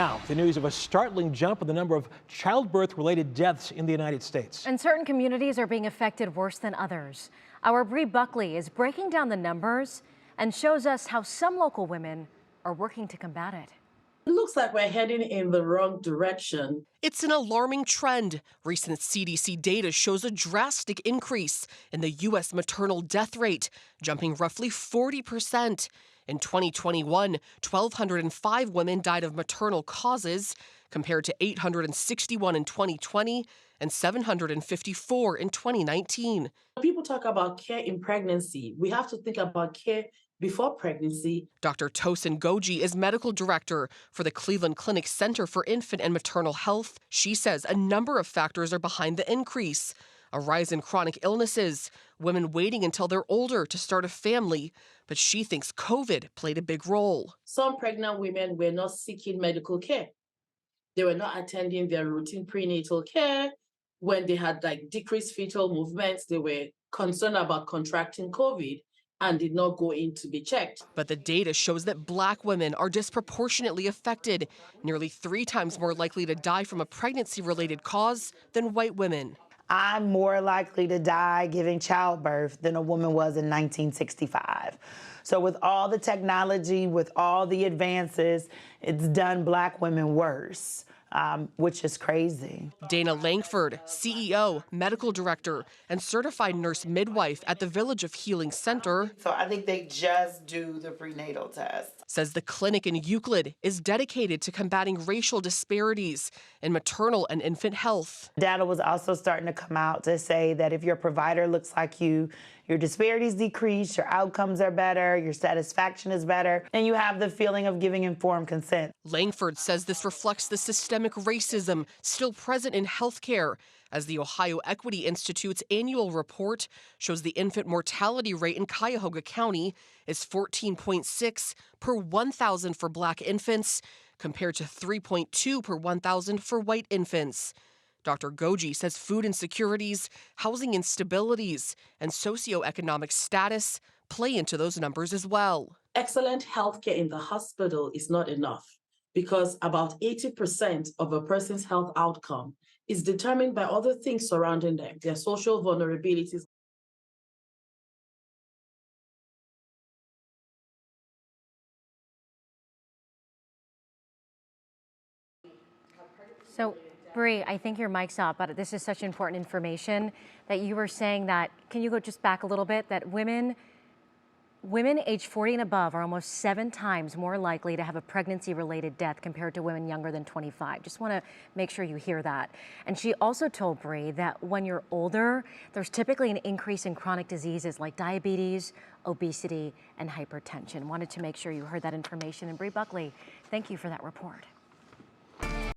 Now, the news of a startling jump in the number of childbirth-related deaths in the United States. And certain communities are being affected worse than others. Our Bree Buckley is breaking down the numbers and shows us how some local women are working to combat it. It looks like we're heading in the wrong direction. It's an alarming trend. Recent CDC data shows a drastic increase in the U.S. maternal death rate, jumping roughly 40%. In 2021, 1,205 women died of maternal causes, compared to 861 in 2020 and 754 in 2019. People talk about care in pregnancy. We have to think about care before pregnancy. Dr. Tosin Goji is medical director for the Cleveland Clinic Center for Infant and Maternal Health. She says a number of factors are behind the increase. A rise in chronic illnesses, women waiting until they're older to start a family, but she thinks COVID played a big role. Some pregnant women were not seeking medical care. They were not attending their routine prenatal care. When they had decreased fetal movements, they were concerned about contracting COVID and did not go in to be checked. But the data shows that Black women are disproportionately affected, nearly 3 times more likely to die from a pregnancy-related cause than white women. I'm more likely to die giving childbirth than a woman was in 1965. So with all the technology, with all the advances, it's done Black women worse, which is crazy. Dana Langford, CEO, medical director, and certified nurse midwife at the Village of Healing Center. So I think they just do the prenatal test. Says the clinic in Euclid is dedicated to combating racial disparities in maternal and infant health. Data was also starting to come out to say that if your provider looks like you, your disparities decrease, your outcomes are better, your satisfaction is better, and you have the feeling of giving informed consent. Langford says this reflects the systemic racism still present in healthcare, as the Ohio Equity Institute's annual report shows the infant mortality rate in Cuyahoga County is 14.6 per 1,000 for Black infants, compared to 3.2 per 1,000 for white infants. Dr. Goji says food insecurities, housing instabilities, and socioeconomic status play into those numbers as well. Excellent healthcare in the hospital is not enough because about 80% of a person's health outcome is determined by other things surrounding them, their social vulnerabilities. So, Bree, I think your mic's up, but this is such important information that you were saying that, can you go just back a little bit, that women age 40 and above are almost 7 times more likely to have a pregnancy-related death compared to women younger than 25. Just want to make sure you hear that. And she also told Bree that when you're older, there's typically an increase in chronic diseases like diabetes, obesity, and hypertension. Wanted to make sure you heard that information. And Bree Buckley, thank you for that report.